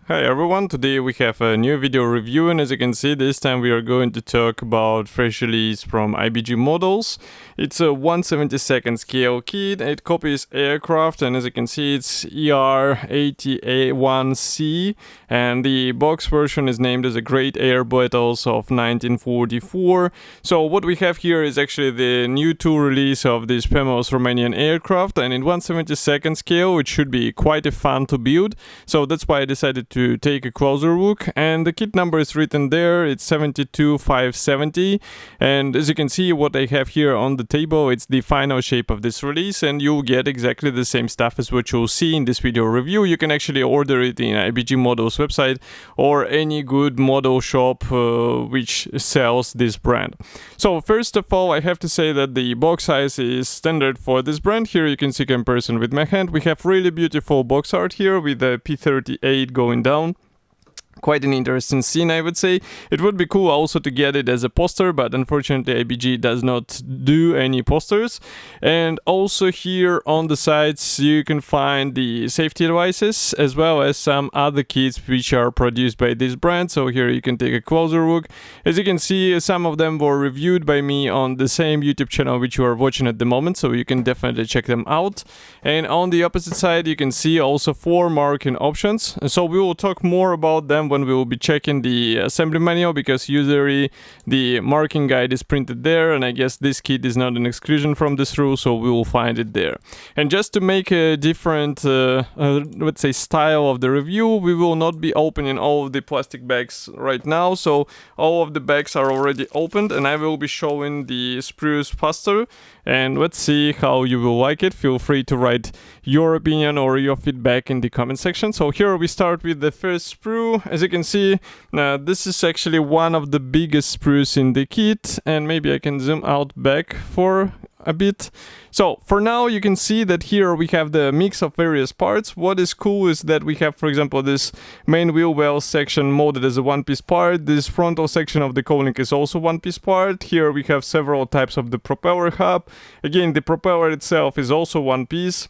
Hi everyone, today we have a new video review, and as you can see, this time we are going to talk about fresh release from IBG models. It's a 1/72 scale kit, it copies aircraft, and as you can see it's ER80A1C, and the box version is named as a Great Air Battles of 1944. So what we have here is actually the new tool release of this famous Romanian aircraft, and in 1/72 scale it should be quite a fun to build, so that's why I decided to take a closer look. And the kit number is written there, it's 72570, and as you can see what I have here on the table, it's the final shape of this release, and you'll get exactly the same stuff as what you'll see in this video review. You can actually order it in IBG Models website or any good model shop which sells this brand. So first of all, I have to say that the box size is standard for this brand. Here you can see comparison with my hand. We have really beautiful box art here with the P38 going down. Quite an interesting scene, I would say. It would be cool also to get it as a poster, but unfortunately IBG does not do any posters. And also here on the sides you can find the safety devices as well as some other kits which are produced by this brand. So here you can take a closer look. As you can see, some of them were reviewed by me on the same YouTube channel which you are watching at the moment, so you can definitely check them out. And on the opposite side you can see also 4 marking options. So we will talk more about them when we will be checking the assembly manual, because usually the marking guide is printed there, and I guess this kit is not an exclusion from this rule, so we will find it there. And just to make a different let's say style of the review, we will not be opening all of the plastic bags right now, so all of the bags are already opened, and I will be showing the sprues faster, and let's see how you will like it. Feel free to write your opinion or your feedback in the comment section. So here we start with the first sprue. As you can see, this is actually one of the biggest sprues in the kit, and maybe I can zoom out back for a bit. So for now you can see that here we have the mix of various parts. What is cool is that we have, for example, this main wheel well section molded as a one-piece part. This frontal section of the cowling is also one-piece part. Here we have several types of the propeller hub. Again, the propeller itself is also one piece.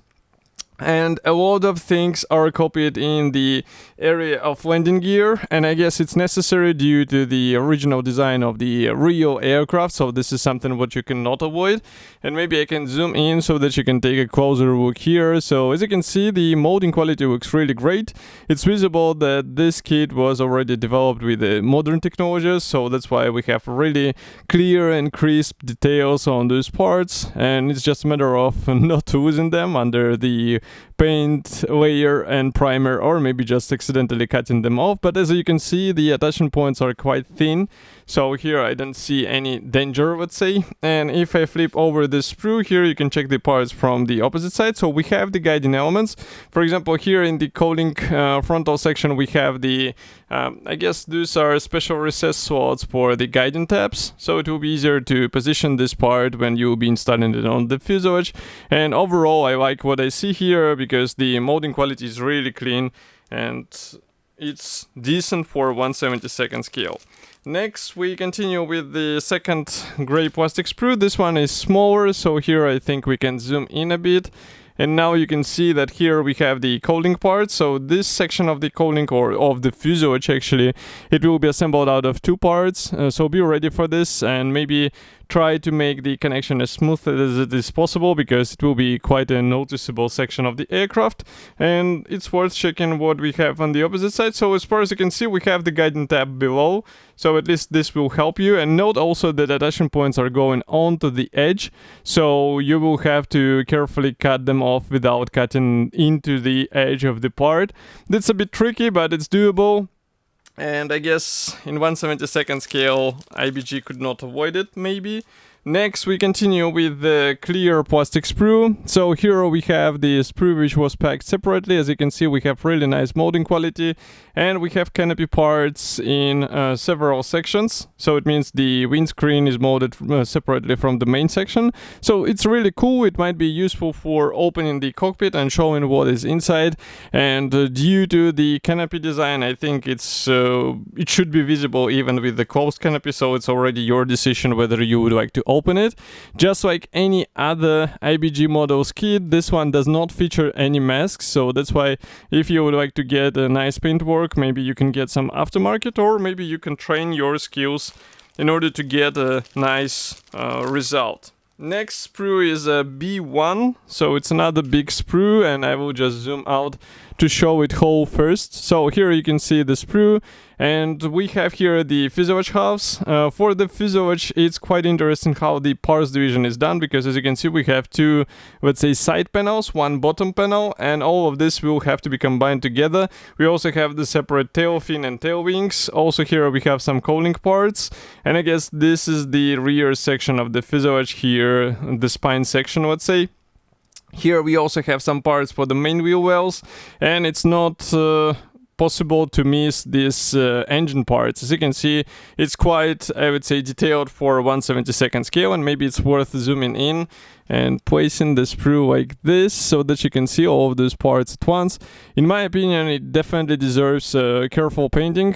And a lot of things are copied in the area of landing gear, and I guess it's necessary due to the original design of the real aircraft, so this is something what you cannot avoid. And maybe I can zoom in so that you can take a closer look here. So as you can see, the molding quality looks really great. It's visible that this kit was already developed with modern technologies, so that's why we have really clear and crisp details on those parts, and it's just a matter of not losing them under the paint layer and primer, or maybe just accidentally cutting them off. But as you can see, the attachment points are quite thin, so here I don't see any danger, let's say. And if I flip over the sprue here, you can check the parts from the opposite side. So we have the guiding elements. For example, here in the cowling frontal section we have the I guess these are special recess slots for the guiding tabs, so it will be easier to position this part when you will be installing it on the fuselage. And overall I like what I see here, because the molding quality is really clean and it's decent for 1/72 scale. Next we continue with the second gray plastic sprue. This one is smaller, so here I think we can zoom in a bit. And now you can see that here we have the cowling part. So this section of the cowling, or of the fuselage actually, it will be assembled out of 2 parts. So be ready for this, and maybe try to make the connection as smooth as it is possible, because it will be quite a noticeable section of the aircraft. And it's worth checking what we have on the opposite side. So as far as you can see, we have the guiding tab below, so at least this will help you. And note also that attachment points are going onto the edge, so you will have to carefully cut them off without cutting into the edge of the part. That's a bit tricky, but it's doable. And I guess in 1/72 scale, IBG could not avoid it, maybe. Next we continue with the clear plastic sprue. So here we have the sprue which was packed separately. As you can see, we have really nice molding quality, and we have canopy parts in several sections. So it means the windscreen is molded separately from the main section. So it's really cool. It might be useful for opening the cockpit and showing what is inside. And due to the canopy design, I think it should be visible even with the closed canopy. So it's already your decision whether you would like to open it. Just like any other IBG models kit, this one does not feature any masks, so that's why if you would like to get a nice paintwork, maybe you can get some aftermarket, or maybe you can train your skills in order to get a nice result. Next sprue is a B1, so it's another big sprue, and I will just zoom out to show it whole first. So here you can see the sprue, and we have here the fuselage halves. For the fuselage, it's quite interesting how the parts division is done, because as you can see we have two, let's say, side panels, one bottom panel, and all of this will have to be combined together. We also have the separate tail fin and tail wings. Also here we have some cowling parts, and I guess this is the rear section of the fuselage here, the spine section, let's say. Here we also have some parts for the main wheel wells, and it's not possible to miss these engine parts. As you can see, it's quite, I would say, detailed for 1/72 scale, and maybe it's worth zooming in and placing the sprue like this so that you can see all of those parts at once. In my opinion, it definitely deserves careful painting.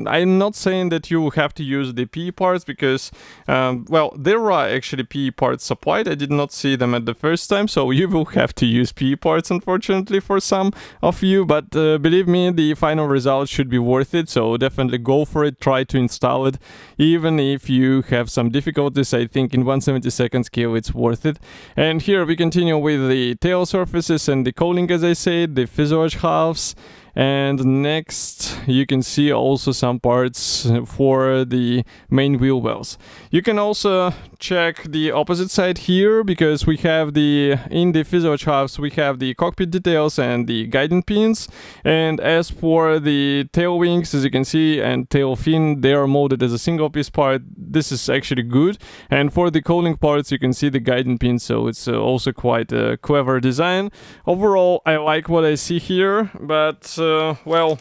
I'm not saying that you have to use the PE parts, because well, there are actually PE parts supplied. I did not see them at the first time, so you will have to use PE parts, unfortunately, for some of you, but believe me, the final result should be worth it, so definitely go for it. Try to install it, even if you have some difficulties. I think in 1/72 scale it's worth it. And here we continue with the tail surfaces and the cowling, as I said, the fuselage halves. And next you can see also some parts for the main wheel wells. You can also check the opposite side here, because we have in the fuselage halves we have the cockpit details and the guiding pins. And as for the tail wings, as you can see, and tail fin, they are molded as a single piece part. This is actually good. And for the cowling parts, you can see the guiding pins, so it's also quite a clever design. Overall, I like what I see here, but well,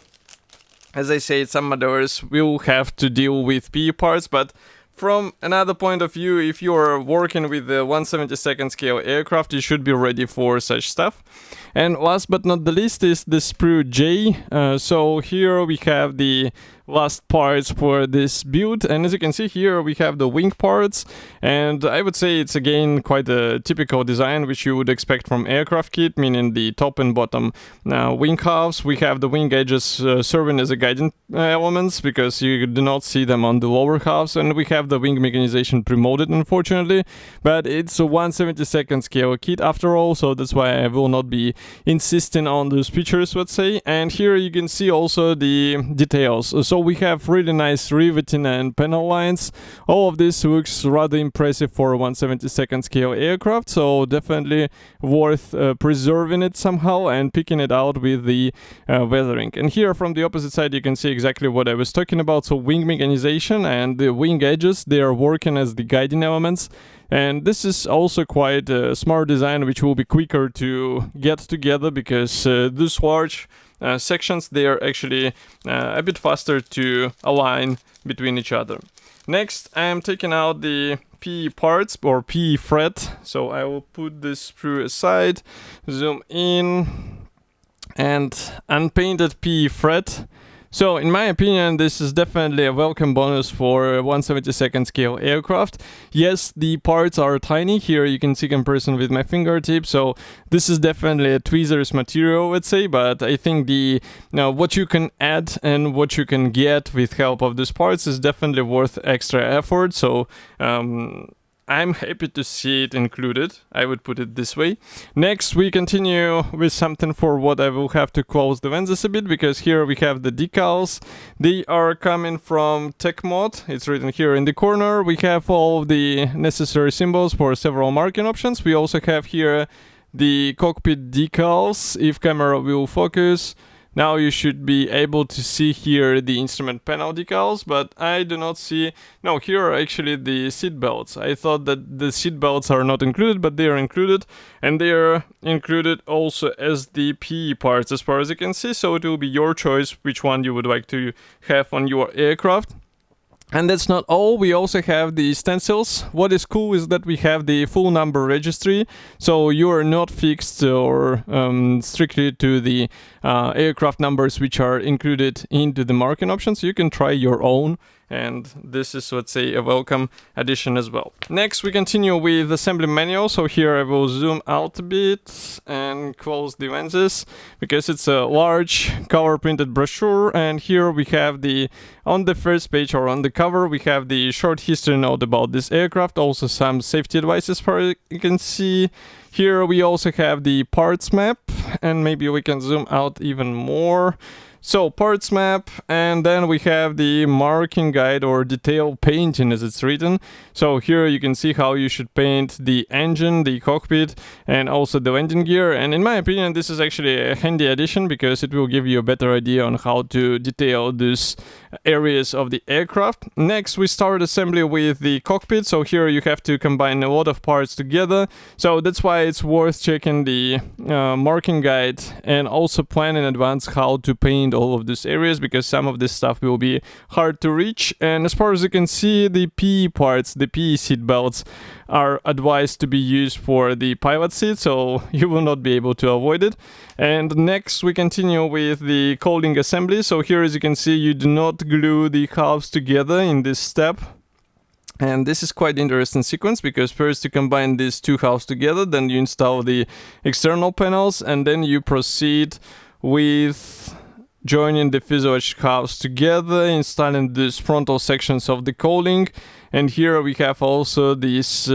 as I said, some others will have to deal with PE parts, but from another point of view, if you're working with the 1/72 scale aircraft, you should be ready for such stuff. And last but not the least is the sprue J. So here we have the last parts for this build, and as you can see here we have the wing parts, and I would say it's again quite a typical design which you would expect from aircraft kit, meaning the top and bottom wing halves. We have the wing edges serving as a guiding elements, because you do not see them on the lower halves, and we have the wing mechanization pre-molded, unfortunately, but it's a 1/72 scale kit after all, so that's why I will not be insisting on those features, let's say. And here you can see also the details. So we have really nice riveting and panel lines. All of this looks rather impressive for a 1/72 scale aircraft, so definitely worth preserving it somehow and picking it out with the weathering. And here from the opposite side you can see exactly what I was talking about. So wing mechanization and the wing edges, they are working as the guiding elements. And this is also quite a smart design, which will be quicker to get together, because these large sections, they are actually a bit faster to align between each other. Next, I am taking out the PE parts, or PE fret. So I will put this sprue aside, zoom in, and unpainted PE fret. So in my opinion, this is definitely a welcome bonus for a 1/72 scale aircraft. Yes, the parts are tiny. Here you can see comparison with my fingertip. So this is definitely a tweezers material, let's say, but I think what you can add and what you can get with help of these parts is definitely worth extra effort. So I'm happy to see it included, I would put it this way. Next, we continue with something for what I will have to close the lenses a bit, because here we have the decals. They are coming from TechMod. It's written here in the corner. We have all of the necessary symbols for several marking options. We also have here the cockpit decals, if camera will focus. Now you should be able to see here the instrument panel decals, but I do not see... No, here are actually the seat belts. I thought that the seat belts are not included, but they are included. And they are included also as the PE parts, as far as you can see. So it will be your choice which one you would like to have on your aircraft. And that's not all, we also have the stencils. What is cool is that we have the full number registry, so you are not fixed or strictly to the aircraft numbers which are included into the marking options. You can try your own, and this is, let's say, a welcome addition as well. Next, we continue with assembly manual. So here I will zoom out a bit and close the lenses because it's a large color printed brochure. And here we have on the first page, or on the cover, we have the short history note about this aircraft, also some safety advices for you can see. Here we also have the parts map, and maybe we can zoom out even more. So parts map, and then we have the marking guide, or detail painting as it's written. So here you can see how you should paint the engine, the cockpit, and also the landing gear. And in my opinion, this is actually a handy addition because it will give you a better idea on how to detail these areas of the aircraft. Next, we start assembly with the cockpit. So here you have to combine a lot of parts together. So that's why it's worth checking the marking guide and also plan in advance how to paint all of these areas, because some of this stuff will be hard to reach. And as far as you can see, the PE parts, the PE seat belts, are advised to be used for the pilot seat, so you will not be able to avoid it. And next we continue with the cowling assembly. So here, as you can see, you do not glue the halves together in this step. And this is quite interesting sequence, because first you combine these two halves together, then you install the external panels, and then you proceed with joining the fuselage halves together, installing these frontal sections of the cowling. And here we have also these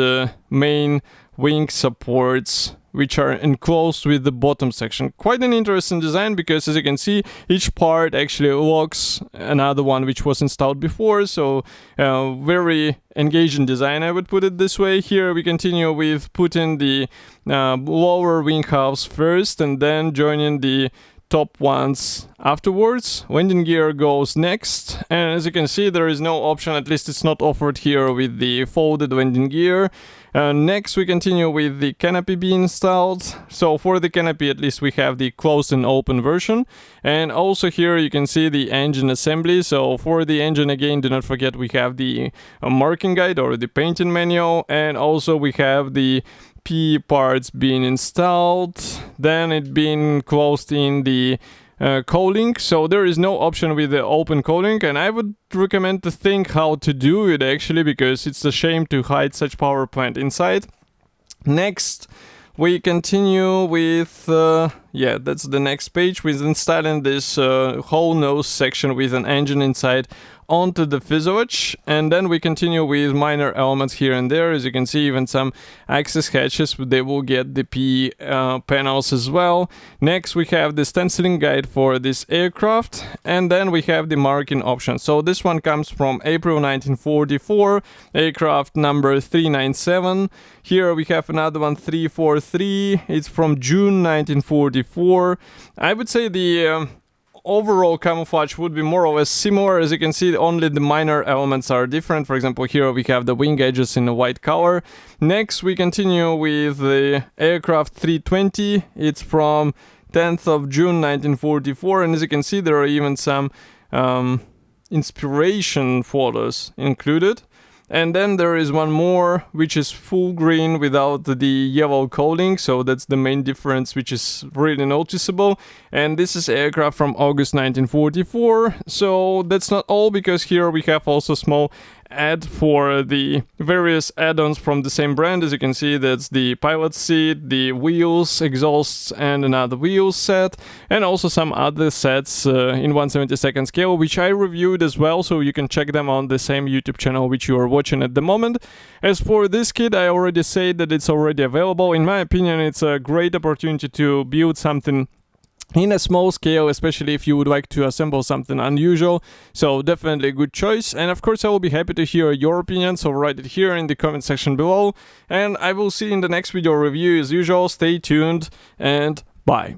main wing supports, which are enclosed with the bottom section. Quite an interesting design, because as you can see, each part actually locks another one which was installed before. So very engaging design, I would put it this way. Here we continue with putting the lower wing halves first, and then joining the top ones afterwards. Landing gear goes next, and as you can see, there is no option, at least it's not offered here, with the folded landing gear. Next we continue with the canopy being installed. So for the canopy, at least we have the closed and open version. And also here you can see the engine assembly. So for the engine, again, do not forget we have the marking guide, or the painting manual, and also we have the P parts being installed, then it being closed in the cowling. So there is no option with the open cowling, and I would recommend to think how to do it actually, because it's a shame to hide such power plant inside. Next we continue with that's the next page, with installing this whole nose section with an engine inside onto the fuselage. And then we continue with minor elements here and there. As you can see, even some access hatches, they will get the P panels as well. Next we have the stenciling guide for this aircraft, and then we have the marking option. So this one comes from April 1944, aircraft number 397. Here we have another one, 343. It's from June 1944. I would say the overall camouflage would be more or less similar. As you can see, only the minor elements are different. For example, here we have the wing edges in a white color. Next we continue with the aircraft 320. It's from 10th of June 1944, and as you can see, there are even some inspiration photos included. And then there is one more, which is full green without the yellow cowling, so that's the main difference, which is really noticeable. And this is aircraft from August 1944. So that's not all, because here we have also small ad for the various add-ons from the same brand. As you can see, that's the pilot seat, the wheels, exhausts, and another wheel set, and also some other sets in 1/72 scale, which I reviewed as well, so you can check them on the same YouTube channel which you are watching at the moment. As for this kit, I already said that it's already available. In my opinion, it's a great opportunity to build something in a small scale, especially if you would like to assemble something unusual. So definitely a good choice. And of course, I will be happy to hear your opinion, so write it here in the comment section below. And I will see you in the next video review as usual. Stay tuned, and bye.